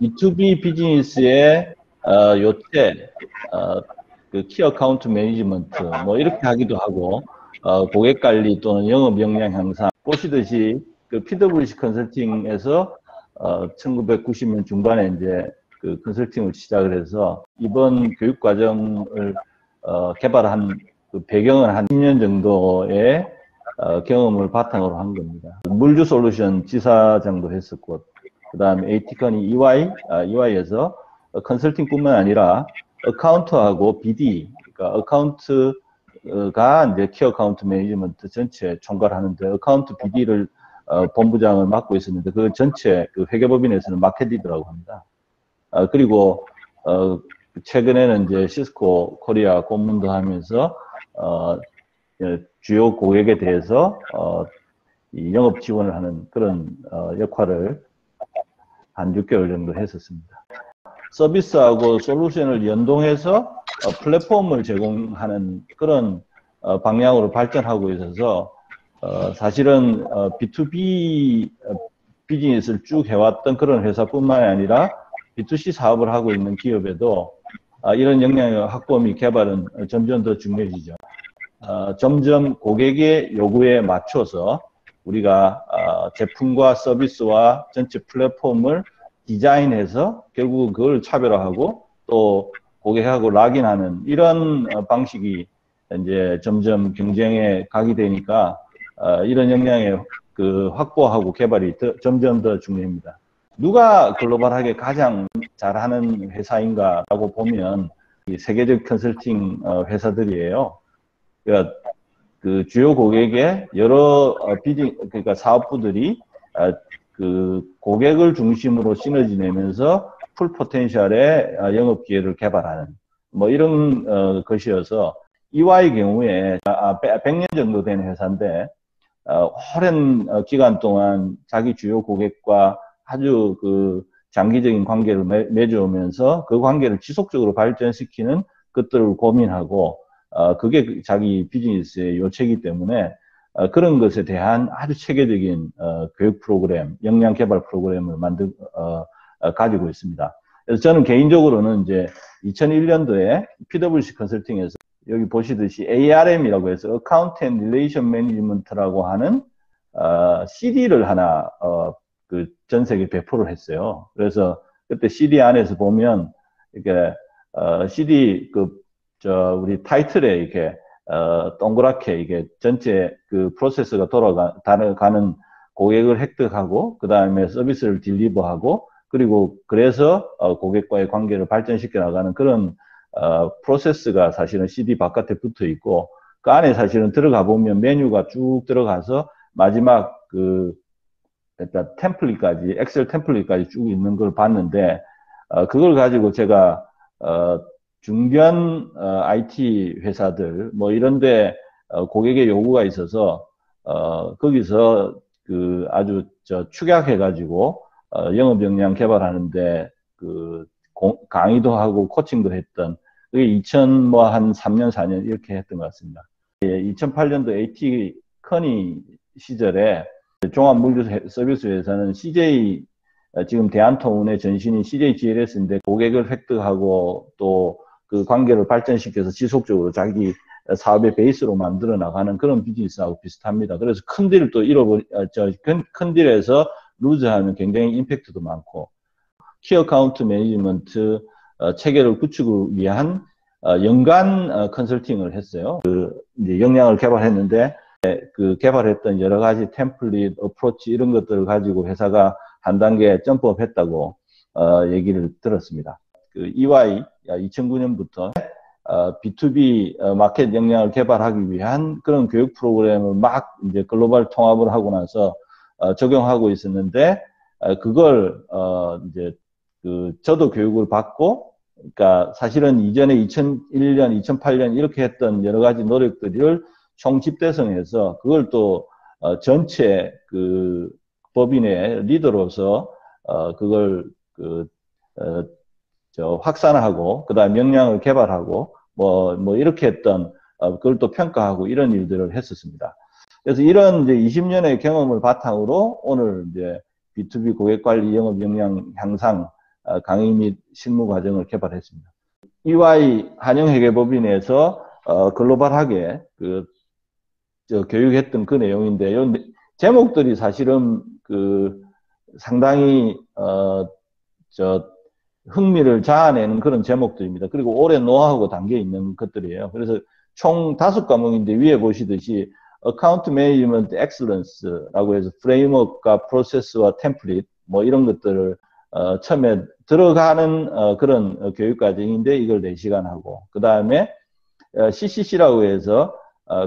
B2B 비즈니스의 요체, 그 키 어카운트 매니지먼트 뭐 이렇게 하기도 하고 고객 관리 또는 영업 역량 향상 보시듯이 그 PwC 컨설팅에서 1990년 중반에 이제 그 컨설팅을 시작을 해서 이번 교육 과정을 개발한 그 배경은 한 10년 정도의 경험을 바탕으로 한 겁니다. 물류 솔루션 지사장도 했었고, 그 다음에 AT건이 EY에서 컨설팅뿐만 아니라 어카운트하고 BD, 그러니까 어카운트가 이제 키 어카운트 매니지먼트 전체 총괄하는데 어카운트 BD를 본부장을 맡고 있었는데 그 전체 그 회계법인에서는 마켓리더라고 합니다. 그리고 최근에는 이제 시스코 코리아 고문도 하면서 주요 고객에 대해서 이 영업 지원을 하는 그런 역할을 한 6개월 정도 했었습니다. 서비스하고 솔루션을 연동해서 플랫폼을 제공하는 그런 방향으로 발전하고 있어서 사실은 B2B 비즈니스를 쭉 해왔던 그런 회사뿐만 아니라 B2C 사업을 하고 있는 기업에도 이런 역량의 확보 및 개발은 점점 더 중요해지죠. 점점 고객의 요구에 맞춰서 우리가 제품과 서비스와 전체 플랫폼을 디자인해서 결국 그걸 차별화하고 또 고객하고 락인하는 이런 방식이 이제 점점 경쟁에 가게 되니까 이런 역량의 그 확보하고 개발이 점점 더 중요합니다. 누가 글로벌하게 가장 잘하는 회사인가라고 보면 이 세계적 컨설팅 회사들이에요. 그러니까 그 주요 고객의 여러 그러니까 사업부들이 그 고객을 중심으로 시너지 내면서 풀 포텐셜의 영업 기회를 개발하는 뭐 이런 것이어서 EY 경우에 100년 정도 된 회사인데 오랜 기간 동안 자기 주요 고객과 아주 그 장기적인 관계를 맺어오면서 그 관계를 지속적으로 발전시키는 것들을 고민하고 그게 자기 비즈니스의 요체이기 때문에 그런 것에 대한 아주 체계적인 교육 프로그램, 역량 개발 프로그램을 가지고 있습니다. 그래서 저는 개인적으로는 이제 2001년도에 PwC 컨설팅에서 여기 보시듯이 ARM이라고 해서 Account and Relation Management라고 하는 CD를 하나 그 전 세계 배포를 했어요. 그래서 그때 CD 안에서 보면 이렇게 CD 우리 타이틀에 이렇게 동그랗게 이게 전체 그 프로세스가 돌아가는 고객을 획득하고 그 다음에 서비스를 딜리버하고 그리고 그래서 고객과의 관계를 발전시켜 나가는 그런 프로세스가 사실은 CD 바깥에 붙어 있고 그 안에 사실은 들어가 보면 메뉴가 쭉 들어가서 마지막 일단 템플릿까지 엑셀 템플릿까지 쭉 있는 걸 봤는데 그걸 가지고 제가 중견 IT 회사들 뭐 이런데 고객의 요구가 있어서 거기서 그 아주 축약해 가지고 영업 역량 개발하는데 그 강의도 하고 코칭도 했던 그게 2000한 3년 4년 이렇게 했던 것 같습니다. 2008년도 AT 커니 시절에 종합물류 서비스 회사는 CJ 지금 대한통운의 전신인 CJGLS인데 고객을 획득하고 또 그 관계를 발전시켜서 지속적으로 자기 사업의 베이스로 만들어 나가는 그런 비즈니스하고 비슷합니다. 그래서 큰 딜을 또 큰 딜에서 루즈하면 굉장히 임팩트도 많고 키 어카운트 매니지먼트 체계를 구축을 위한 연간 컨설팅을 했어요. 이제 역량을 개발했는데 그 개발했던 여러 가지 템플릿, 어프로치 이런 것들을 가지고 회사가 한 단계 점프업 했다고 얘기를 들었습니다. 그 EY 2009년부터 B2B 마켓 역량을 개발하기 위한 그런 교육 프로그램을 막 이제 글로벌 통합을 하고 나서 적용하고 있었는데 그걸 이제 저도 교육을 받고 그러니까 사실은 이전에 2001년, 2008년 이렇게 했던 여러 가지 노력들을 총집대성해서 그걸 또 전체 그 법인의 리더로서 그걸 확산하고 그다음 역량을 개발하고 뭐 이렇게 했던 그걸 또 평가하고 이런 일들을 했었습니다. 그래서 이런 이제 20년의 경험을 바탕으로 오늘 이제 B2B 고객 관리 영업 역량 향상 강의 및 실무 과정을 개발했습니다. EY 한영회계법인에서 글로벌하게 교육했던 그 내용인데요. 제목들이 사실은 상당히 흥미를 자아내는 그런 제목들입니다. 그리고 오래 노하우가 담겨 있는 것들이에요. 그래서 총 5과목인데 위에 보시듯이 Account Management Excellence라고 해서 프레임워크와 프로세스와 템플릿 뭐 이런 것들을 처음에 들어가는 그런 교육 과정인데 이걸 4시간 하고 그 다음에 CCC라고 해서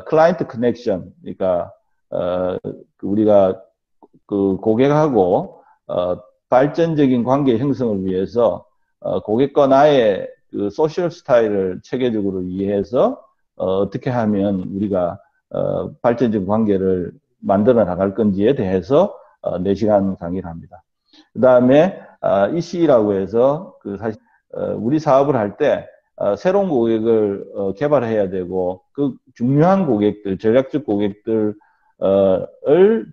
클라이언트 커넥션, 그러니까 우리가 고객하고 발전적인 관계 형성을 위해서 고객과 나의 소셜 스타일을 체계적으로 이해해서 어떻게 하면 우리가 발전적인 관계를 만들어 나갈 건지에 대해서 4시간 강의를 합니다. 그 다음에 EC라고 해서 사실 우리 사업을 할 때 새로운 고객을 개발해야 되고 그 중요한 고객들, 전략적 고객들을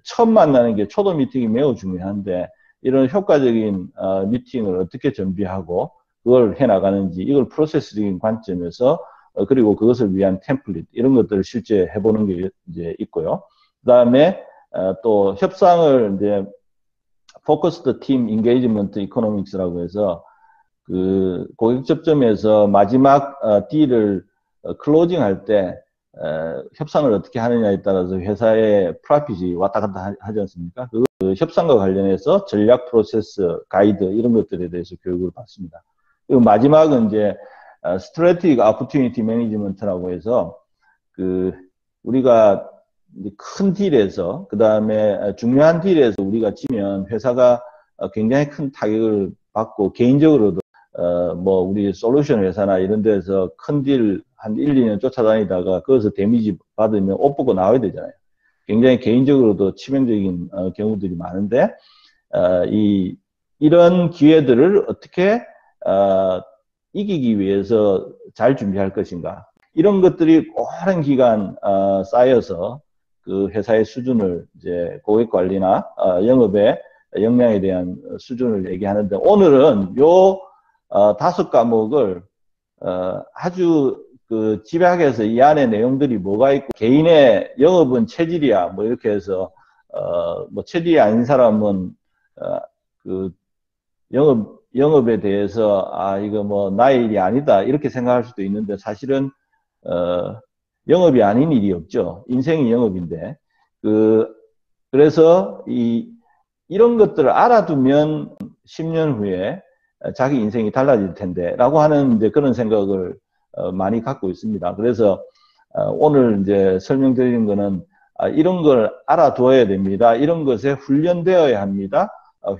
처음 만나는 게 초도 미팅이 매우 중요한데 이런 효과적인 미팅을 어떻게 준비하고 그걸 해나가는지 이걸 프로세스적인 관점에서 그리고 그것을 위한 템플릿 이런 것들을 실제 해보는 게 이제 있고요. 그 다음에 또 협상을 이제 Focused Team Engagement Economics라고 해서 고객 접점에서 마지막 딜을 클로징 할 때 협상을 어떻게 하느냐에 따라서 회사의 프로핏이 왔다 갔다 하지 않습니까? 그 협상과 관련해서 전략 프로세스 가이드 이런 것들에 대해서 교육을 받습니다. 그리고 마지막은 이제 Strategic Opportunity Management라고 해서 우리가 큰 딜에서 그 다음에 중요한 딜에서 우리가 지면 회사가 굉장히 큰 타격을 받고 개인적으로도 뭐 우리 솔루션 회사나 이런 데서 큰 딜 한 1, 2년 쫓아다니다가 거기서 데미지 받으면 옷 벗고 나와야 되잖아요. 굉장히 개인적으로도 치명적인 경우들이 많은데 이런 기회들을 어떻게 이기기 위해서 잘 준비할 것인가 이런 것들이 오랜 기간 쌓여서 그 회사의 수준을 이제 고객 관리나 영업의 역량에 대한 수준을 얘기하는데 오늘은 요 5과목을 아주 집약해서 이 안에 내용들이 뭐가 있고 개인의 영업은 체질이야 뭐 이렇게 해서 뭐 체질이 아닌 사람은 영업에 대해서 이거 뭐 나의 일이 아니다 이렇게 생각할 수도 있는데 사실은 영업이 아닌 일이 없죠. 인생이 영업인데 그래서 이런 것들을 알아두면 10년 후에 자기 인생이 달라질 텐데 라고 하는 이제 그런 생각을 많이 갖고 있습니다. 그래서 오늘 이제 설명드리는 거는 이런 걸 알아두어야 됩니다. 이런 것에 훈련되어야 합니다.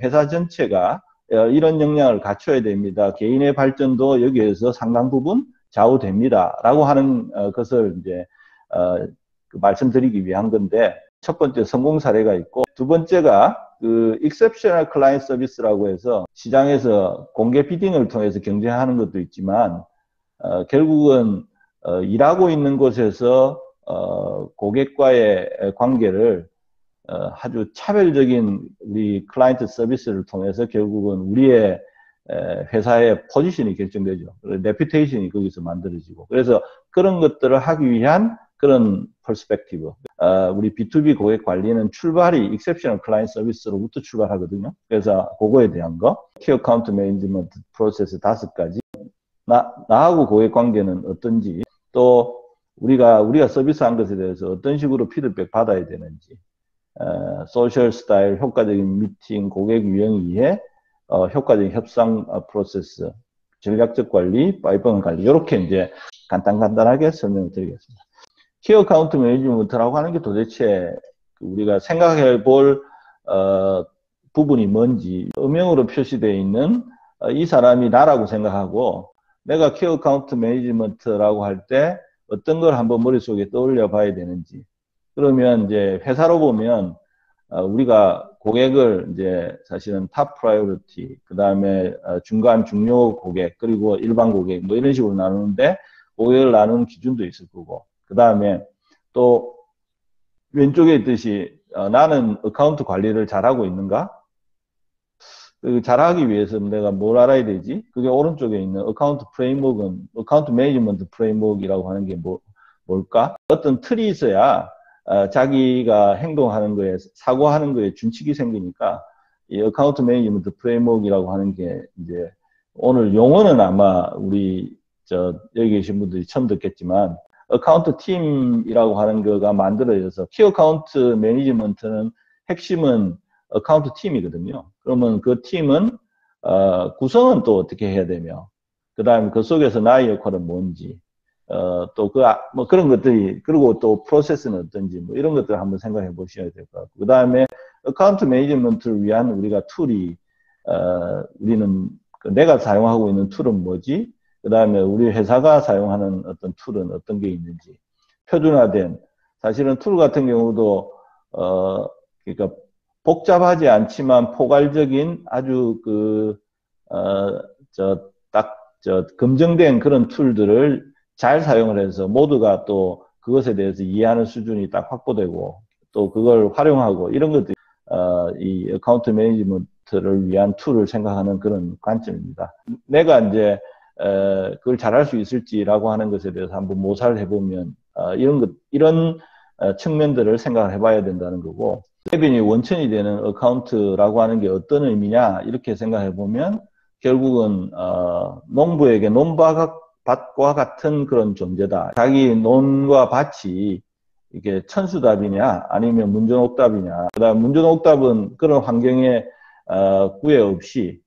회사 전체가 이런 역량을 갖춰야 됩니다. 개인의 발전도 여기에서 상당 부분 좌우됩니다. 라고 하는 것을 이제 말씀드리기 위한 건데 첫 번째 성공 사례가 있고 두 번째가 Exceptional Client Service라고 해서 시장에서 공개 비딩을 통해서 경쟁하는 것도 있지만 결국은 일하고 있는 곳에서 고객과의 관계를 아주 차별적인 우리 클라이언트 서비스를 통해서 결국은 우리의 회사의 포지션이 결정되죠. 레퓨테이션이 거기서 만들어지고 그래서 그런 것들을 하기 위한 그런 퍼스펙티브. 우리 B2B 고객 관리는 출발이 Exceptional Client Service로부터 출발하거든요. 그래서 그거에 대한 거. Key Account Management 프로세스 5가지. 나하고 고객 관계는 어떤지, 또 우리가 서비스한 것에 대해서 어떤 식으로 피드백 받아야 되는지, 소셜 스타일, 효과적인 미팅, 고객 유형 이해, 효과적인 협상 프로세스, 전략적 관리, 파이프라인 관리 이렇게 이제 간단하게 설명을 드리겠습니다. 키 어카운트 매니지먼트라고 하는 게 도대체 우리가 생각해 볼 부분이 뭔지 음영으로 표시되어 있는 이 사람이 나라고 생각하고 내가 키 어카운트 매니지먼트라고 할 때 어떤 걸 한번 머릿속에 떠올려 봐야 되는지 그러면 이제 회사로 보면 우리가 고객을 이제 사실은 탑 프라이어리티 그 다음에 중간 중요 고객 그리고 일반 고객 뭐 이런 식으로 나누는데 고객을 나누는 기준도 있을 거고 그 다음에 또 왼쪽에 있듯이 나는 어카운트 관리를 잘하고 있는가? 그 잘하기 위해서는 내가 뭘 알아야 되지? 그게 오른쪽에 있는 어카운트 프레임워크는 어카운트 매니지먼트 프레임워크이라고 하는 게 뭘까? 어떤 틀이 있어야 자기가 행동하는 거에 사고하는 거에 준칙이 생기니까 이 어카운트 매니지먼트 프레임워크이라고 하는 게 이제 오늘 용어는 아마 우리 여기 계신 분들이 처음 듣겠지만 어카운트 팀이라고 하는 거가 만들어져서 키 어카운트 매니지먼트는 핵심은 어카운트 팀이거든요. 그러면 그 팀은 구성은 또 어떻게 해야 되며 그 다음에 그 속에서 나의 역할은 뭔지 또 뭐 그런 것들이 그리고 또 프로세스는 어떤지 뭐 이런 것들을 한번 생각해 보셔야 될 것 같고 그 다음에 어카운트 매니지먼트를 위한 우리가 툴이 우리는 내가 사용하고 있는 툴은 뭐지? 그 다음에 우리 회사가 사용하는 어떤 툴은 어떤 게 있는지 표준화된 사실은 툴 같은 경우도 그러니까 복잡하지 않지만 포괄적인 아주 검증된 그런 툴들을 잘 사용을 해서 모두가 또 그것에 대해서 이해하는 수준이 딱 확보되고 또 그걸 활용하고 이런 것들이 이 어카운트 매니지먼트를 위한 툴을 생각하는 그런 관점입니다. 내가 이제 그걸 잘할 수 있을지라고 하는 것에 대해서 한번 모사를 해보면 이런 측면들을 생각을 해봐야 된다는 거고 레빈이 원천이 되는 어카운트라고 하는 게 어떤 의미냐 이렇게 생각해 보면 결국은 농부에게 논밭과 같은 그런 존재다. 자기 논과 밭이 이게 천수답이냐 아니면 문전옥답이냐. 그다음 문전옥답은 그런 환경에 구애 없이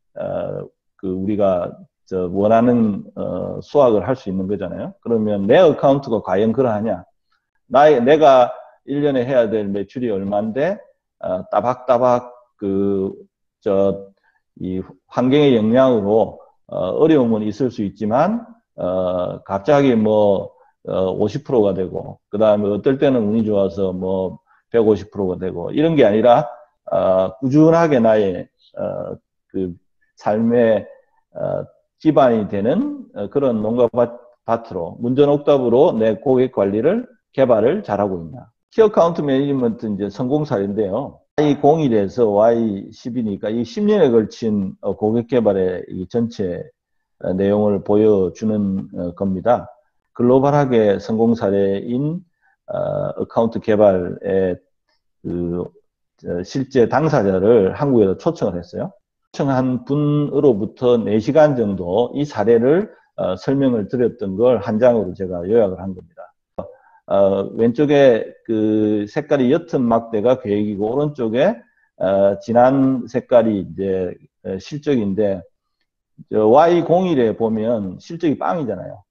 우리가 원하는 수확을 할 수 있는 거잖아요. 그러면 내 어카운트가 과연 그러하냐? 내가 1년에 해야 될 매출이 얼마인데 따박따박 이 환경의 영향으로 어려움은 있을 수 있지만 갑자기 뭐 50%가 되고 그 다음에 어떨 때는 운이 좋아서 뭐 150%가 되고 이런 게 아니라 꾸준하게 나의 그 삶의 기반이 되는 그런 농가 밭으로 문전옥답으로 내 고객 관리를 개발을 잘하고 있나. 키 어카운트 매니지먼트 이제 성공 사례인데요. Y01에서 Y10이니까 이 10년에 걸친 고객 개발의 이 전체 내용을 보여주는 겁니다. 글로벌하게 성공 사례인 어카운트 개발의 실제 당사자를 한국에서 초청을 했어요. 초청한 분으로부터 4시간 정도 이 사례를 설명을 드렸던 걸 한 장으로 제가 요약을 한 겁니다. 왼쪽에 그 색깔이 옅은 막대가 계획이고 오른쪽에 진한 색깔이 이제 실적인데 Y01에 보면 실적이 빵이잖아요.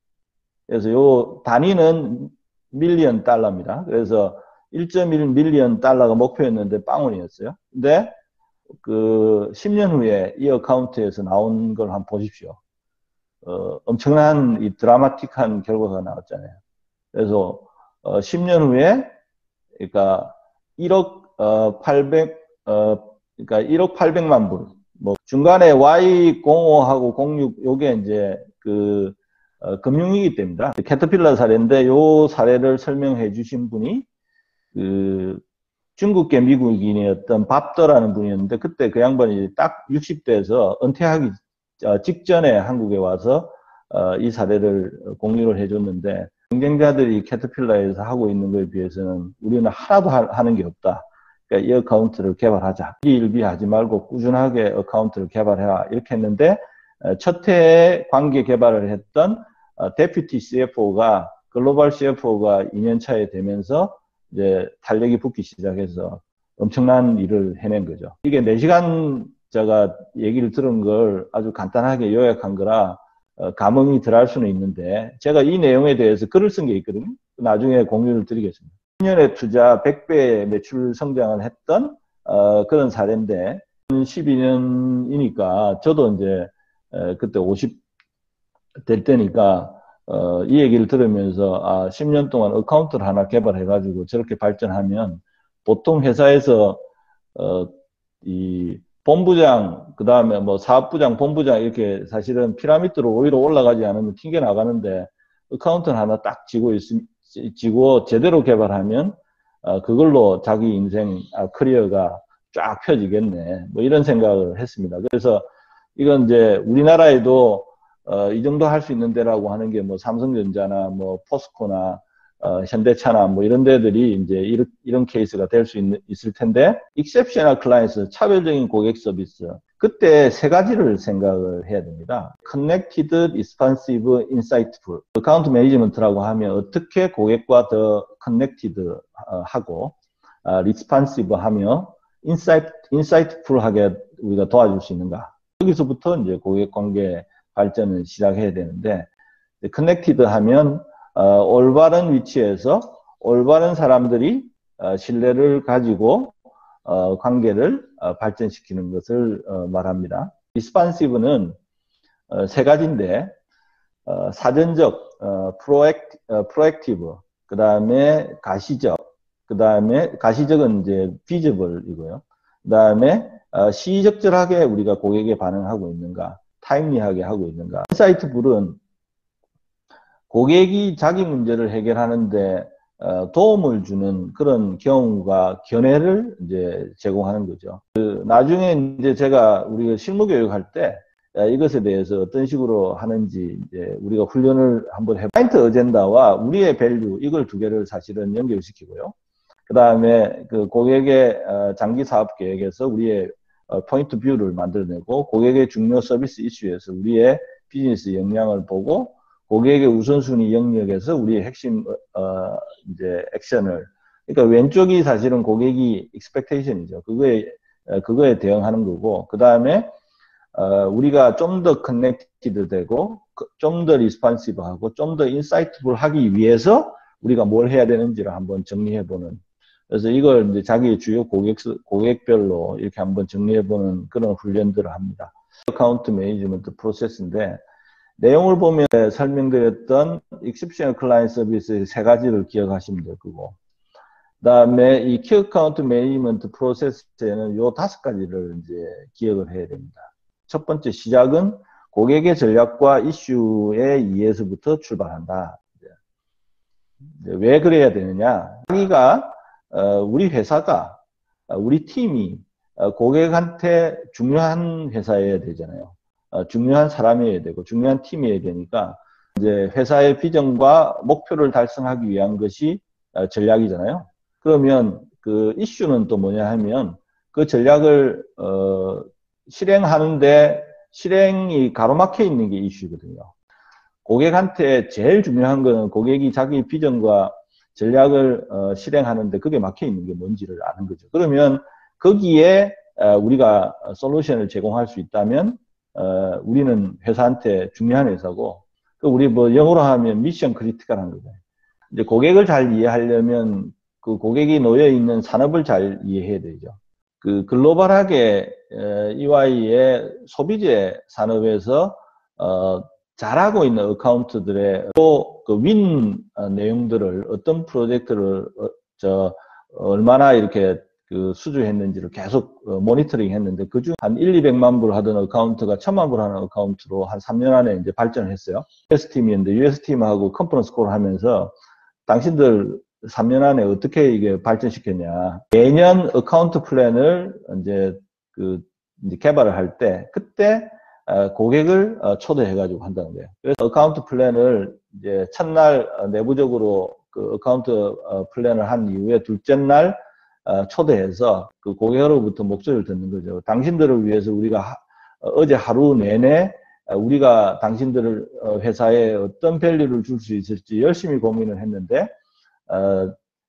그래서 요 단위는 밀리언 달러입니다. 그래서 1.1 밀리언 달러가 목표였는데 빵원이었어요. 근데 그 10년 후에 이 어카운트에서 나온 걸 한번 보십시오. 엄청난 이 드라마틱한 결과가 나왔잖아요. 그래서 10년 후에 그러니까 1억 800만 불. 뭐 중간에 Y05하고 06 요게 이제 금융위기 때입니다. 캐터필러 사례인데 요 사례를 설명해 주신 분이 중국계 미국인이었던 밥더라는 분이었는데 그때 그 양반이 딱 60대에서 은퇴하기 직전에 한국에 와서 이 사례를 공유를 해줬는데 경쟁자들이 캐터필러에서 하고 있는 것에 비해서는 우리는 하나도 하는 게 없다. 그러니까 이 어카운트를 개발하자. 일비하지 말고 꾸준하게 어카운트를 개발해라. 이렇게 했는데 첫 해에 관계 개발을 했던 데퓨티 CFO가 글로벌 CFO가 2년 차에 되면서 이제 탄력이 붙기 시작해서 엄청난 일을 해낸 거죠. 이게 4시간 제가 얘기를 들은 걸 아주 간단하게 요약한 거라 감흥이 덜할 수는 있는데 제가 이 내용에 대해서 글을 쓴 게 있거든요. 나중에 공유를 드리겠습니다. 10년의 투자 100배 매출 성장을 했던 그런 사례인데 12년이니까 저도 이제 그때 50 될 때니까 이 얘기를 들으면서 10년 동안 어카운트를 하나 개발해가지고 저렇게 발전하면 보통 회사에서 이 본부장, 그 다음에 뭐 사업부장, 본부장 이렇게 사실은 피라미드로 위로 올라가지 않으면 튕겨 나가는데 어카운트는 하나 딱 지고 제대로 개발하면 그걸로 자기 인생, 커리어가 쫙 펴지겠네. 뭐 이런 생각을 했습니다. 그래서 이건 이제 우리나라에도 이 정도 할 수 있는 데라고 하는 게 뭐 삼성전자나 뭐 포스코나 현대차나 뭐 이런 데들이 이제 이런 케이스가 될 수 있을 텐데, exceptional clients, 차별적인 고객 서비스. 그때 세 가지를 생각을 해야 됩니다. connected, responsive, insightful. 어카운트 매니지먼트라고 하면 어떻게 고객과 더 connected 하고, responsive 하며 insightful 하게 우리가 도와줄 수 있는가. 여기서부터 이제 고객 관계 발전을 시작해야 되는데, connected 하면 올바른 위치에서 올바른 사람들이 신뢰를 가지고 관계를 발전시키는 것을 말합니다. responsive는 세 가지인데, 사전적, proactive, 그 다음에 가시적, 그 다음에 가시적은 이제 visible이고요. 그 다음에 시의적절하게 우리가 고객에 반응하고 있는가, 타임리하게 하고 있는가. 인사이트풀은 고객이 자기 문제를 해결하는데 도움을 주는 그런 경우가 견해를 이제 제공하는 거죠. 나중에 이제 제가 우리가 실무 교육할 때 이것에 대해서 어떤 식으로 하는지 이제 우리가 훈련을 한번 해봐요. 클라이언트 어젠다와 우리의 밸류, 이걸 두 개를 사실은 연결시키고요. 그 다음에 그 고객의 장기 사업 계획에서 우리의 포인트 뷰를 만들어내고, 고객의 중요 서비스 이슈에서 우리의 비즈니스 역량을 보고, 고객의 우선순위 영역에서 우리의 핵심 이제 액션을, 그러니까 왼쪽이 사실은 고객이 expectation이죠. 그거에 대응하는 거고, 그 다음에 우리가 좀 더 커넥티드 되고 좀 더 리스폰시브하고 좀 더 인사이트풀 하기 위해서 우리가 뭘 해야 되는지를 한번 정리해보는, 그래서 이걸 이제 자기의 주요 고객별로 이렇게 한번 정리해보는 그런 훈련들을 합니다. 어카운트 매니지먼트 프로세스인데, 내용을 보면 설명드렸던 exceptional client 서비스의 세 가지를 기억하시면 될 거고, 그 다음에 이 키 어카운트 매니지먼트 프로세스에는 요 5가지를 이제 기억을 해야 됩니다. 첫 번째, 시작은 고객의 전략과 이슈에 의해서부터 출발한다. 왜 그래야 되느냐? 자기가 우리 회사가, 우리 팀이 고객한테 중요한 회사여야 되잖아요. 중요한 사람이어야 되고 중요한 팀이어야 되니까, 이제 회사의 비전과 목표를 달성하기 위한 것이 전략이잖아요. 그러면 그 이슈는 또 뭐냐 하면, 그 전략을 실행하는데 실행이 가로막혀 있는 게 이슈거든요. 고객한테 제일 중요한 거는 고객이 자기 비전과 전략을 실행하는데 그게 막혀 있는 게 뭔지를 아는 거죠. 그러면 거기에 우리가 솔루션을 제공할 수 있다면 우리는 회사한테 중요한 회사고, 우리 뭐 영어로 하면 미션 크리티컬한 거죠. 이제 고객을 잘 이해하려면 그 고객이 놓여 있는 산업을 잘 이해해야 되죠. 그 글로벌하게 EY의 소비재 산업에서 잘하고 있는 어카운트들의 또 그 윈 내용들을, 어떤 프로젝트를 얼마나 이렇게 그 수주했는지를 계속 모니터링 했는데, 그중 한 200만 불 하던 어카운트가 1000만 불 하는 어카운트로 한 3년 안에 이제 발전을 했어요. US팀이었는데 US팀하고 컨퍼런스 콜을 하면서 당신들 3년 안에 어떻게 이게 발전시켰냐. 매년 어카운트 플랜을 이제 이제 개발을 할 때, 그때 고객을 초대해가지고 한다는 거예요. 그래서 어카운트 플랜을 이제 첫날 내부적으로 그 어카운트 플랜을 한 이후에 둘째 날 초대해서 그 고객으로부터 목소리를 듣는 거죠. 당신들을 위해서 우리가 어제 하루 내내 우리가 당신들을 회사에 어떤 밸류를 줄 수 있을지 열심히 고민을 했는데,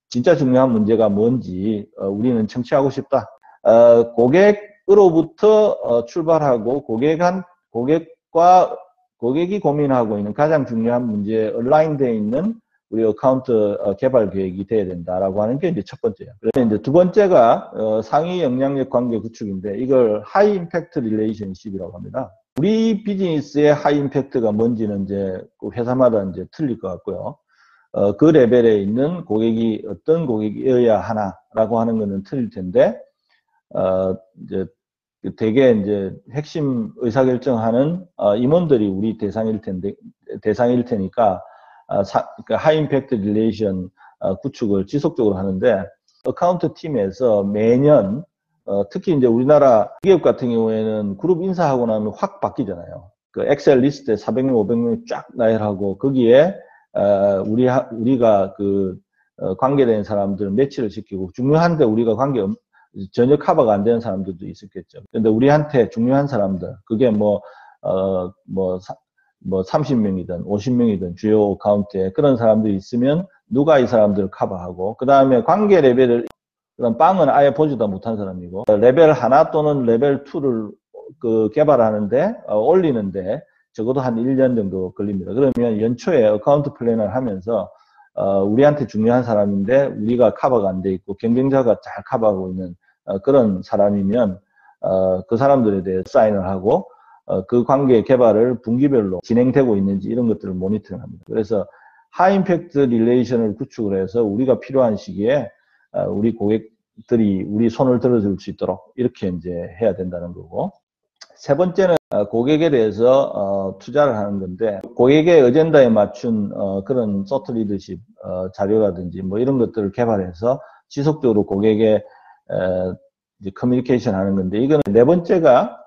진짜 중요한 문제가 뭔지 우리는 청취하고 싶다. 고객으로부터 출발하고 고객이 고민하고 있는 가장 중요한 문제에 얼라인되어 있는 우리 어카운트 개발 계획이 돼야 된다라고 하는 게 이제 첫 번째예요. 그래서 이제 두 번째가 상위 영향력 관계 구축인데, 이걸 하이 임팩트 릴레이션십이라고 합니다. 우리 비즈니스의 하이 임팩트가 뭔지는 이제 그 회사마다 이제 틀릴 것 같고요. 그 레벨에 있는 고객이 어떤 고객이어야 하나라고 하는 것은 틀릴 텐데, 이제 대개 이제 핵심 의사결정하는 임원들이 우리 대상일 테니까 하이 임팩트 릴레이션 구축을 지속적으로 하는데, 어카운트 팀에서 매년 특히 이제 우리나라 기업 같은 경우에는 그룹 인사하고 나면 확 바뀌잖아요. 그 엑셀 리스트에 400명, 500명 쫙 나열하고 거기에 우리가 그 관계된 사람들 매치를 시키고 중요한데 우리가 전혀 커버가 안 되는 사람들도 있었겠죠. 근데 우리한테 중요한 사람들, 그게 뭐 30명이든 50명이든 주요 어카운트에 그런 사람들이 있으면 누가 이 사람들을 커버하고, 그 다음에 관계 레벨을, 그럼 빵은 아예 보지도 못한 사람이고, 레벨 하나 또는 레벨 2를 개발하는데, 올리는데 적어도 한 1년 정도 걸립니다. 그러면 연초에 어카운트 플래너를 하면서, 우리한테 중요한 사람인데 우리가 커버가 안 돼 있고 경쟁자가 잘 커버하고 있는 그런 사람이면 그 사람들에 대해 사인을 하고 그 관계 개발을 분기별로 진행되고 있는지 이런 것들을 모니터링합니다. 그래서 하이임팩트 릴레이션을 구축을 해서 우리가 필요한 시기에 우리 고객들이 우리 손을 들어줄 수 있도록 이렇게 이제 해야 된다는 거고, 세 번째는 고객에 대해서 투자를 하는 건데, 고객의 어젠다에 맞춘 그런 소트 리더십 자료라든지 뭐 이런 것들을 개발해서 지속적으로 고객의 이제 커뮤니케이션 하는 건데, 이거는 네 번째가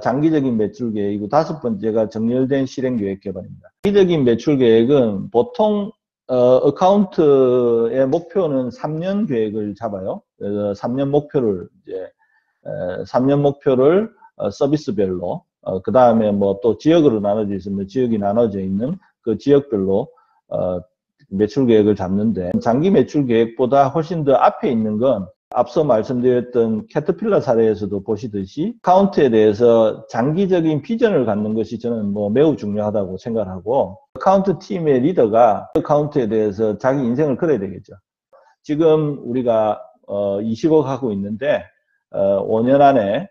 장기적인 매출 계획이고, 다섯 번째가 정렬된 실행 계획 개발입니다. 장기적인 매출 계획은 보통 어카운트의 목표는 3년 계획을 잡아요. 그래서 3년 목표를 이제 3년 목표를 서비스별로, 그 다음에 뭐 또 지역으로 나눠져 있으면 지역이 나눠져 있는 그 지역별로 매출 계획을 잡는데, 장기 매출 계획보다 훨씬 더 앞에 있는 건 앞서 말씀드렸던 캐터필러 사례에서도 보시듯이 어카운트에 대해서 장기적인 비전을 갖는 것이 저는 뭐 매우 중요하다고 생각하고, 어카운트 팀의 리더가 어카운트에 대해서 자기 인생을 걸어야 되겠죠. 지금 우리가 20억 하고 있는데 5년 안에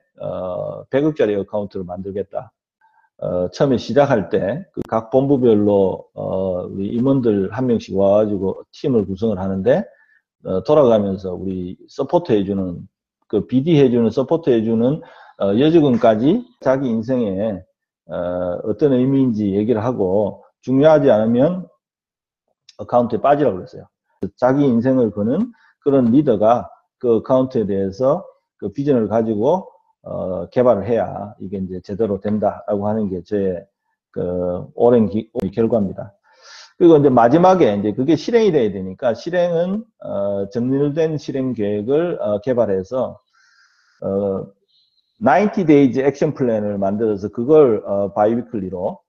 100억짜리 어카운트를 만들겠다. 처음에 시작할 때 각 본부별로 우리 임원들 한 명씩 와가지고 팀을 구성을 하는데, 돌아가면서 우리 서포트 해주는, 그 BD 해주는, 서포트 해주는 여직원까지 자기 인생에 어떤 의미인지 얘기를 하고, 중요하지 않으면 어카운트에 빠지라고 그랬어요. 자기 인생을 거는 그런 리더가 그 어카운트에 대해서 그 비전을 가지고 개발을 해야 이게 이제 제대로 된다라고 하는 게 제 그 오랜 결과입니다. 그리고 이제 마지막에 이제 그게 실행이 돼야 되니까, 실행은 정렬된 실행 계획을 개발해서 90 days 액션 플랜을 만들어서 그걸 바이위클리로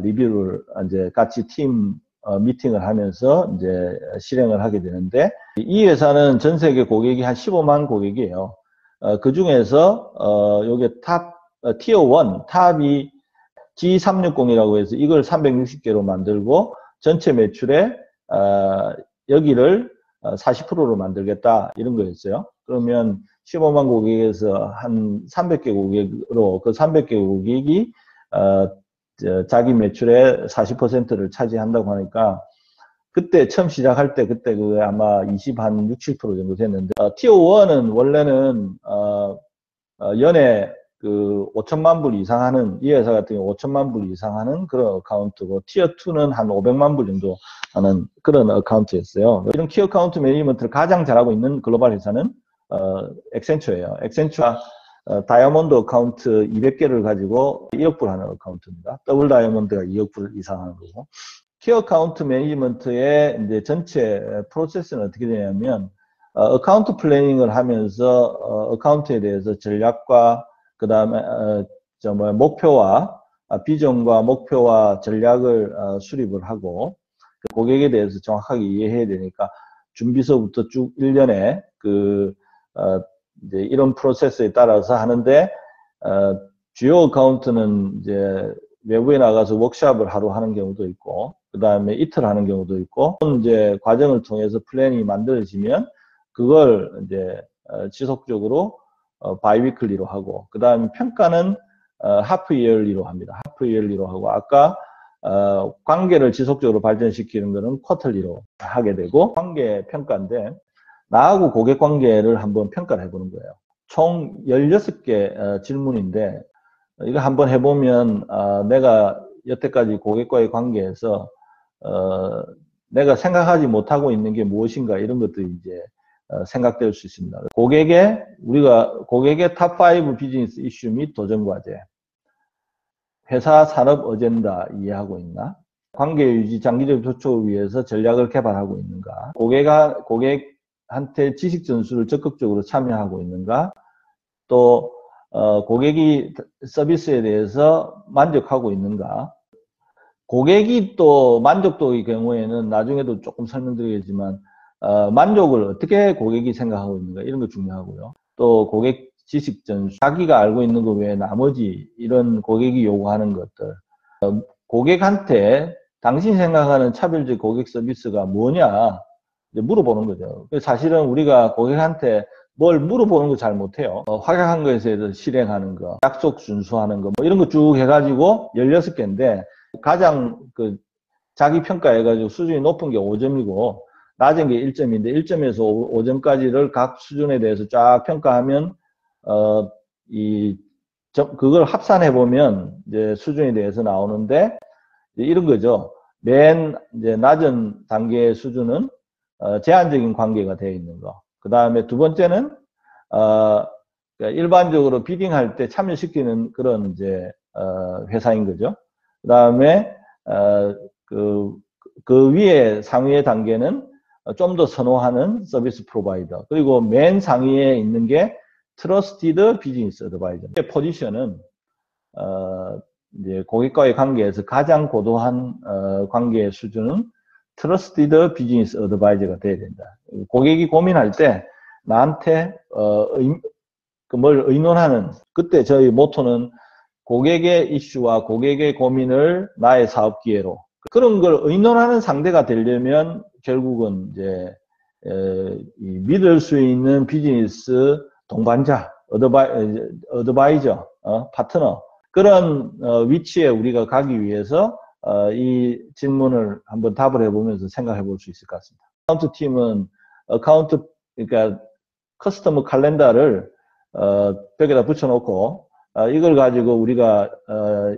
리뷰를 이제 같이 팀 미팅을 하면서 이제 실행을 하게 되는데, 이 회사는 전 세계 고객이 한 15만 고객이에요. 그 중에서 요게 티어 1 탑이 G360이라고 해서 이걸 360개로 만들고 전체 매출에 여기를 40%로 만들겠다 이런 거였어요. 그러면 15만 고객에서 한 300개 고객으로, 그 300개 고객이 자기 매출의 40%를 차지한다고 하니까, 그때 처음 시작할 때 그때 그 아마 60, 7% 정도 됐는데, 티어 1은 원래는 연에 그 5천만 불 이상 하는, 이 회사 같은 경우 5천만 불 이상 하는 그런 어카운트고, 티어 2는 한 500만 불 정도 하는 그런 어카운트였어요. 이런 키 어카운트 매니지먼트를 가장 잘하고 있는 글로벌 회사는 액센처예요. 액센처가 다이아몬드 어카운트 200개를 가지고 2억 불 하는 어카운트입니다. 더블 다이아몬드가 2억 불 이상 하는 거고. 키 어카운트 매니지먼트의 이제 전체 프로세스는 어떻게 되냐면, 어카운트 플래닝을 하면서 어카운트에 대해서 전략과 그 다음에 목표와 비전과 목표와 전략을 수립을 하고, 고객에 대해서 정확하게 이해해야 되니까 준비서부터 쭉 1년에 이제 이런 프로세스에 따라서 하는데, 주요 어카운트는 이제 외부에 나가서 워크숍을 하루 하는 경우도 있고, 그 다음에 이틀 하는 경우도 있고, 이제 과정을 통해서 플랜이 만들어지면 그걸 이제 지속적으로 바이위클리로 하고, 그 다음에 평가는 하프 이얼리로 합니다. 하프 이얼리로 하고, 아까 관계를 지속적으로 발전시키는 거는 쿼터리로 하게 되고, 관계 평가인데 나하고 고객 관계를 한번 평가를 해보는 거예요. 총 16개 질문인데, 이거 한번 해보면 내가 여태까지 고객과의 관계에서 내가 생각하지 못하고 있는 게 무엇인가, 이런 것들이 이제 생각될 수 있습니다. 고객의 탑5 비즈니스 이슈 및 도전 과제, 회사 산업 어젠다 이해하고 있나? 관계 유지 장기적 조촉을 위해서 전략을 개발하고 있는가? 고객한테 지식 전수를 적극적으로 참여하고 있는가? 또 고객이 서비스에 대해서 만족하고 있는가? 고객이 또 만족도의 경우에는 나중에도 조금 설명드리겠지만 만족을 어떻게 고객이 생각하고 있는가 이런 거 중요하고요. 또 고객 지식 전수, 자기가 알고 있는 것 외에 나머지 이런 고객이 요구하는 것들, 고객한테 당신이 생각하는 차별적 고객 서비스가 뭐냐 이제 물어보는 거죠. 사실은 우리가 고객한테 뭘 물어보는 거 잘 못해요. 확약한 것에 대해서 실행하는 거, 약속 준수하는 거, 뭐 이런 거 쭉 해가지고 16개인데 가장 자기 평가해가지고 수준이 높은 게 5점이고 낮은 게 1점인데 1점에서 5점까지를 각 수준에 대해서 쫙 평가하면 그걸 합산해 보면 이제 수준에 대해서 나오는데 이런 거죠. 맨 이제 낮은 단계의 수준은 제한적인 관계가 되어 있는 거. 그 다음에 두 번째는 일반적으로 비딩할 때 참여시키는 그런 이제 회사인 거죠. 그 다음에 그 위에 상위의 단계는 좀 더 선호하는 서비스 프로바이더. 그리고 맨 상위에 있는 게 트러스티드 비즈니스 어드바이저. 포지션은 이제 고객과의 관계에서 가장 고도한 관계의 수준은 트러스티드 비즈니스 어드바이저가 돼야 된다. 고객이 고민할 때 나한테 뭘 의논하는, 그때 저희 모토는 고객의 이슈와 고객의 고민을 나의 사업 기회로, 그런 걸 의논하는 상대가 되려면 결국은 이제 믿을 수 있는 비즈니스 동반자, 어드바이저, 파트너, 그런 위치에 우리가 가기 위해서 이 질문을 한번 답을 해보면서 생각해 볼 수 있을 것 같습니다. 어카운트 팀은 그러니까 커스터머 칼렌더를 벽에다 붙여놓고 이걸 가지고 우리가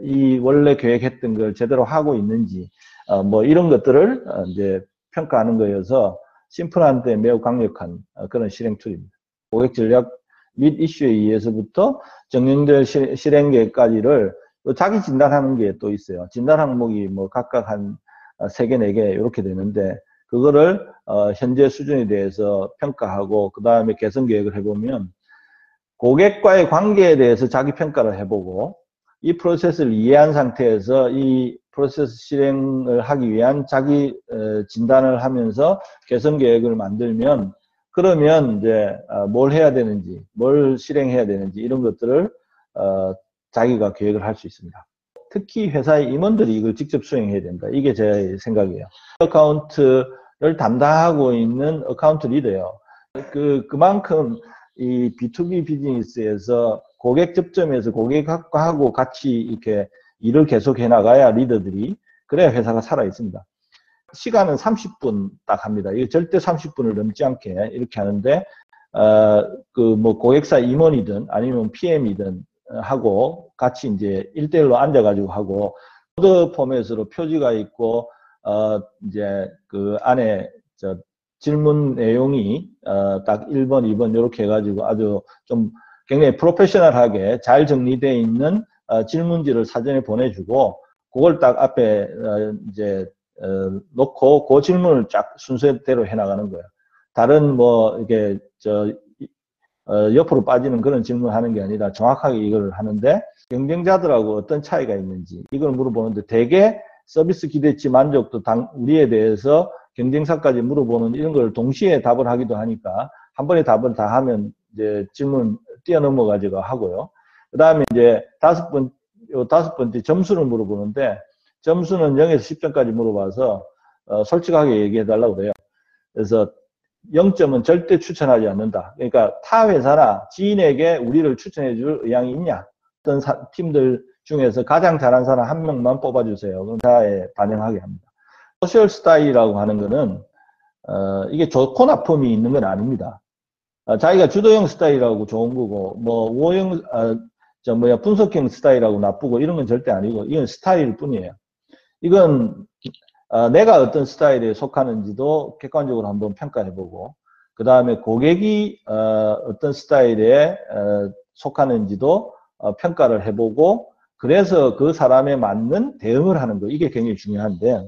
이 원래 계획했던 걸 제대로 하고 있는지 뭐 이런 것들을 이제 평가하는 거여서 심플한데 매우 강력한 그런 실행 툴입니다. 고객 전략 및 이슈에 의해서부터 정형될 실행 계획까지를 자기 진단하는 게 또 있어요. 진단 항목이 뭐 각각 한 3개, 4개 이렇게 되는데 그거를 현재 수준에 대해서 평가하고 그 다음에 개선 계획을 해보면 고객과의 관계에 대해서 자기 평가를 해보고 이 프로세스를 이해한 상태에서 이 프로세스 실행을 하기 위한 자기 진단을 하면서 개선 계획을 만들면 그러면 이제 뭘 해야 되는지, 뭘 실행해야 되는지 이런 것들을 자기가 계획을 할 수 있습니다. 특히 회사의 임원들이 이걸 직접 수행해야 된다. 이게 제 생각이에요. 어카운트를 담당하고 있는 어카운트 리더예요. 그만큼 이 B2B 비즈니스에서 고객 접점에서 고객하고 같이 이렇게 일을 계속 해나가야 리더들이, 그래야 회사가 살아 있습니다. 시간은 30분 딱 합니다. 이거 절대 30분을 넘지 않게 이렇게 하는데, 뭐 고객사 임원이든 아니면 PM이든 하고 같이 이제 1대1로 앉아가지고 하고, 보드 포맷으로 표지가 있고, 이제 그 안에 질문 내용이 딱 1번, 2번 이렇게 해가지고 아주 좀 굉장히 프로페셔널하게 잘 정리되어 있는 질문지를 사전에 보내주고 그걸 딱 앞에 이제 놓고 그 질문을 쫙 순서대로 해나가는 거예요. 다른 뭐 이게 옆으로 빠지는 그런 질문하는 게 아니라 정확하게 이걸 하는데 경쟁자들하고 어떤 차이가 있는지 이걸 물어보는데 대개 서비스 기대치 만족도 우리에 대해서 경쟁사까지 물어보는 이런 걸 동시에 답을 하기도 하니까 한 번에 답을 다 하면 이제 질문 뛰어넘어 가지고 하고요. 그 다음에 이제 다섯 번째 점수를 물어보는데 점수는 0에서 10점까지 물어봐서 솔직하게 얘기해 달라고 그래요. 그래서 0점은 절대 추천하지 않는다. 그러니까 타 회사나 지인에게 우리를 추천해 줄 의향이 있냐? 어떤 팀들 중에서 가장 잘한 사람 한 명만 뽑아주세요. 그럼 회사에 반영하게 합니다. 소셜 스타일이라고 하는 거는 이게 좋고 나쁨이 있는 건 아닙니다. 자기가 주도형 스타일하고 좋은 거고 뭐 우호형 분석형 스타일하고 나쁘고 이런 건 절대 아니고 이건 스타일 뿐이에요. 이건 내가 어떤 스타일에 속하는지도 객관적으로 한번 평가해보고 그 다음에 고객이 어떤 스타일에 속하는지도 평가를 해보고 그래서 그 사람에 맞는 대응을 하는 거 이게 굉장히 중요한데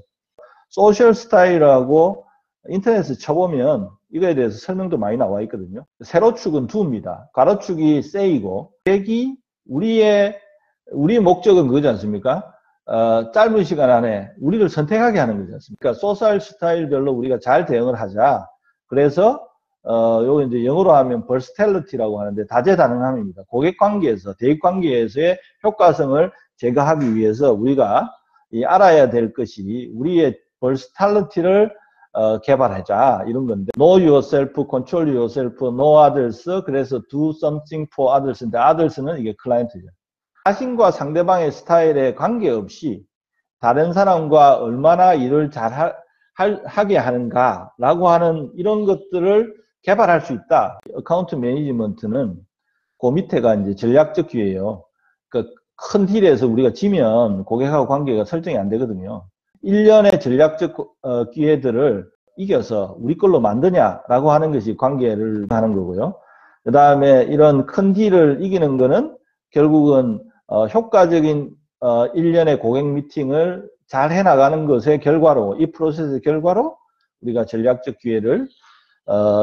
소셜 스타일하고 인터넷에 쳐보면 이거에 대해서 설명도 많이 나와 있거든요. 세로축은 do입니다. 가로축이 say이고 고객이 우리의 목적은 그거지 않습니까? 짧은 시간 안에 우리를 선택하게 하는 거지 않습니까? 소셜 스타일별로 우리가 잘 대응을 하자. 그래서 요거 이제 영어로 하면 versatility,라고 하는데 다재다능함입니다. 고객 관계에서 대입 관계에서의 효과성을 제거하기 위해서 우리가 알아야 될 것이 우리의 versatility를 개발하자 이런 건데 know yourself, control yourself, know others. 그래서 do something for others인데 others는 이게 클라이언트죠. 자신과 상대방의 스타일에 관계없이 다른 사람과 얼마나 일을 잘 하게 하는가라고 하는 이런 것들을 개발할 수 있다. 어카운트 매니지먼트는 그 밑에가 이제 전략적 기회예요. 그 큰 딜에서 우리가 지면 고객하고 관계가 설정이 안 되거든요. 1년의 전략적 기회들을 이겨서 우리 걸로 만드냐라고 하는 것이 관계를 하는 거고요. 그 다음에 이런 큰 딜을 이기는 거는 결국은 효과적인 1년의 고객 미팅을 잘 해나가는 것의 결과로 이 프로세스의 결과로 우리가 전략적 기회를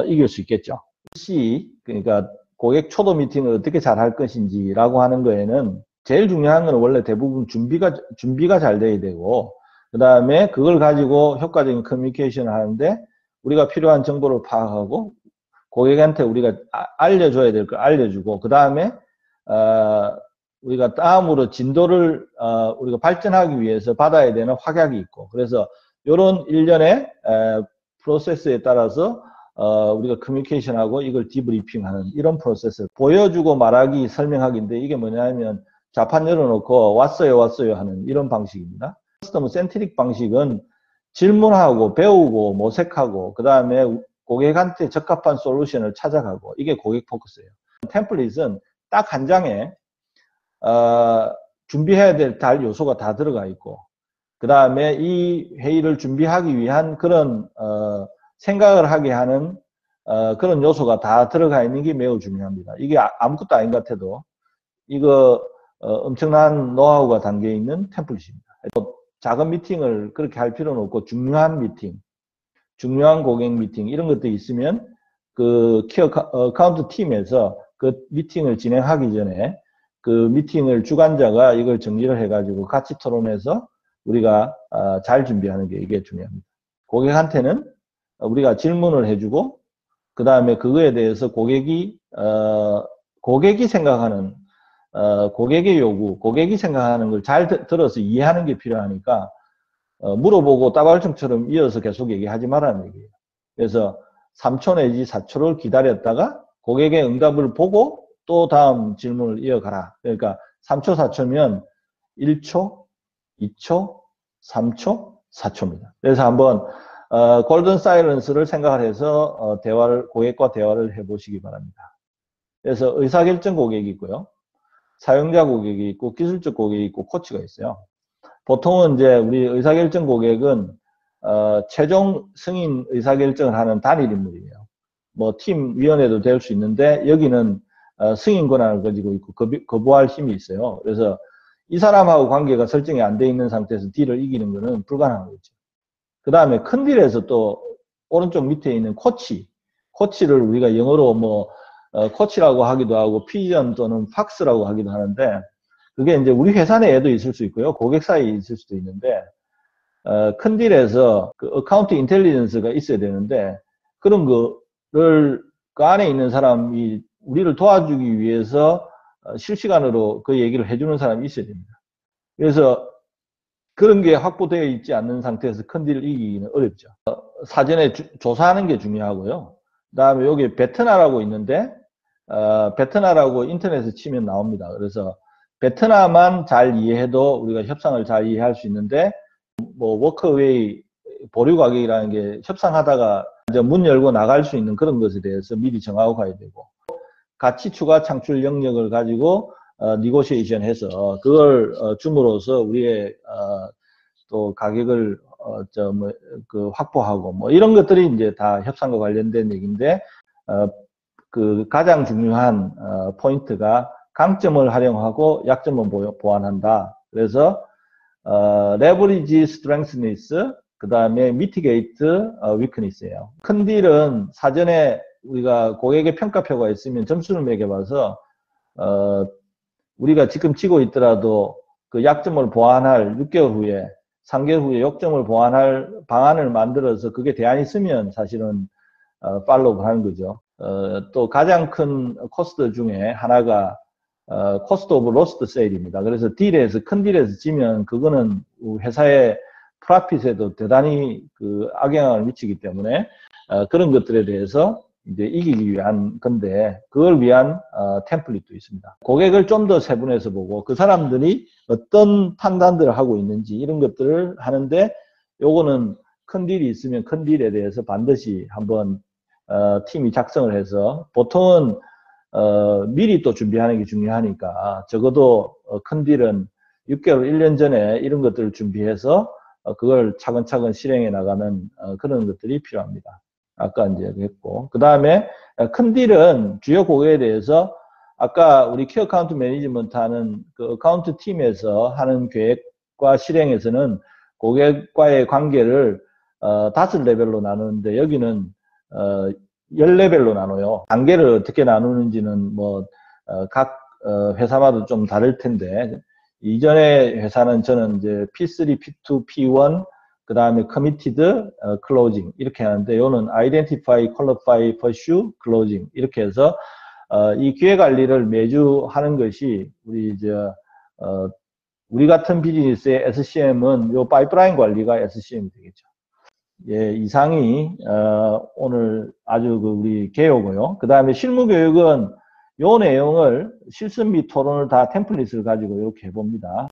이길 수 있겠죠. C, 그러니까 고객 초도 미팅을 어떻게 잘 할 것인지라고 하는 거에는 제일 중요한 건 원래 대부분 준비가 잘 돼야 되고 그 다음에 그걸 가지고 효과적인 커뮤니케이션을 하는데 우리가 필요한 정보를 파악하고 고객한테 우리가 알려줘야 될 걸 알려주고 그 다음에 우리가 다음으로 진도를 우리가 발전하기 위해서 받아야 되는 확약이 있고 그래서 이런 일련의 프로세스에 따라서 우리가 커뮤니케이션하고 이걸 디브리핑하는 이런 프로세스 보여주고 말하기 설명하기인데 이게 뭐냐면 자판 열어놓고 왔어요 하는 이런 방식입니다. 커스터머 센트릭 방식은 질문하고 배우고 모색하고 그 다음에 고객한테 적합한 솔루션을 찾아가고 이게 고객 포커스예요. 템플릿은 딱 한 장에 준비해야 될 요소가 다 들어가 있고 그 다음에 이 회의를 준비하기 위한 그런 생각을 하게 하는 그런 요소가 다 들어가 있는 게 매우 중요합니다. 이게 아무것도 아닌 것 같아도 이거 엄청난 노하우가 담겨 있는 템플릿입니다. 작은 미팅을 그렇게 할 필요는 없고 중요한 미팅, 중요한 고객 미팅 이런 것들이 있으면 그 키어 어카운트 팀에서 그 미팅을 진행하기 전에 그 미팅을 주관자가 이걸 정리를 해가지고 같이 토론해서 우리가 잘 준비하는 게 이게 중요합니다. 고객한테는 우리가 질문을 해주고 그 다음에 그거에 대해서 고객이 생각하는 고객의 요구, 고객이 생각하는 걸 잘 들어서 이해하는 게 필요하니까 물어보고 따발총처럼 이어서 계속 얘기하지 말라는 얘기예요. 그래서 3초 내지 4초를 기다렸다가 고객의 응답을 보고 또 다음 질문을 이어가라. 그러니까 3초, 4초면 1초, 2초, 3초, 4초입니다. 그래서 한번 골든 사이런스를 생각을 해서 고객과 대화를 해보시기 바랍니다. 그래서 의사결정 고객이 있고요. 사용자 고객이 있고 기술적 고객이 있고 코치가 있어요. 보통은 이제 우리 의사결정 고객은 최종 승인 의사결정을 하는 단일 인물이에요. 뭐 팀 위원회도 될 수 있는데 여기는 승인 권한을 가지고 있고 거부할 힘이 있어요. 그래서 이 사람하고 관계가 설정이 안 돼 있는 상태에서 딜을 이기는 것은 불가능한 거죠. 그 다음에 큰 딜에서 또 오른쪽 밑에 있는 코치를 우리가 영어로 뭐 코치라고 하기도 하고 피전 또는 팍스라고 하기도 하는데 그게 이제 우리 회사 내에도 있을 수 있고요. 고객 사이에 있을 수도 있는데 큰 딜에서 그 어카운트 인텔리전스가 있어야 되는데 그런 거를 그 안에 있는 사람이 우리를 도와주기 위해서 실시간으로 그 얘기를 해주는 사람이 있어야 됩니다. 그래서 그런 게 확보되어 있지 않는 상태에서 큰 딜을 이기기는 어렵죠. 사전에 조사하는 게 중요하고요. 그 다음에 여기 베트나라고 있는데 베트나라고 인터넷에 치면 나옵니다. 그래서 베트나만 잘 이해해도 우리가 협상을 잘 이해할 수 있는데 뭐 워크웨이 보류 가격이라는 게 협상하다가 이제 문 열고 나갈 수 있는 그런 것에 대해서 미리 정하고 가야 되고 가치 추가 창출 영역을 가지고 니고시에이션 해서 그걸 줌으로써 우리의 또 가격을 확보하고 뭐 이런 것들이 이제 다 협상과 관련된 얘기인데 그 가장 중요한 포인트가 강점을 활용하고 약점을 보완한다. 그래서 leverage strengths, 그 다음에 mitigate weakness예요. 큰 딜은 사전에 우리가 고객의 평가표가 있으면 점수를 매겨봐서 우리가 지금 치고 있더라도 그 약점을 보완할 6개월 후에 3개월 후에 역점을 보완할 방안을 만들어서 그게 대안이 있으면 사실은 팔로우 하는 거죠. 또 가장 큰 코스트 중에 하나가 코스트 오브 로스트 세일입니다. 그래서 딜에서 큰 딜에서 지면 그거는 회사의 프로핏에도 대단히 그 악영향을 미치기 때문에 그런 것들에 대해서 이제 이기기 위한 건데 그걸 위한 템플릿도 있습니다. 고객을 좀 더 세분해서 보고 그 사람들이 어떤 판단들을 하고 있는지 이런 것들을 하는데 요거는 큰 딜이 있으면 큰 딜에 대해서 반드시 한번 팀이 작성을 해서 보통은 미리 또 준비하는 게 중요하니까 적어도 큰 딜은 6개월, 1년 전에 이런 것들을 준비해서 그걸 차근차근 실행해 나가는 그런 것들이 필요합니다. 아까 이제 했고. 그 다음에 큰 딜은 주요 고객에 대해서 아까 우리 키 어카운트 매니지먼트 하는 그 어카운트 팀에서 하는 계획과 실행에서는 고객과의 관계를 5레벨로 나누는데 여기는 10레벨로 나눠요. 단계를 어떻게 나누는지는 뭐 각 회사마다 좀 다를 텐데 이전의 회사는 저는 이제 P3, P2, P1 그 다음에 committed, closing 이렇게 하는데 요는 identify, qualify, pursue, closing 이렇게 해서 이 기회 관리를 매주 하는 것이 우리 같은 비즈니스의 SCM은 요 파이프라인 관리가 SCM이 되겠죠. 예, 이상이 오늘 아주 우리 개요고요. 그 다음에 실무 교육은 요 내용을 실습 및 토론을 다 템플릿을 가지고 이렇게 해봅니다.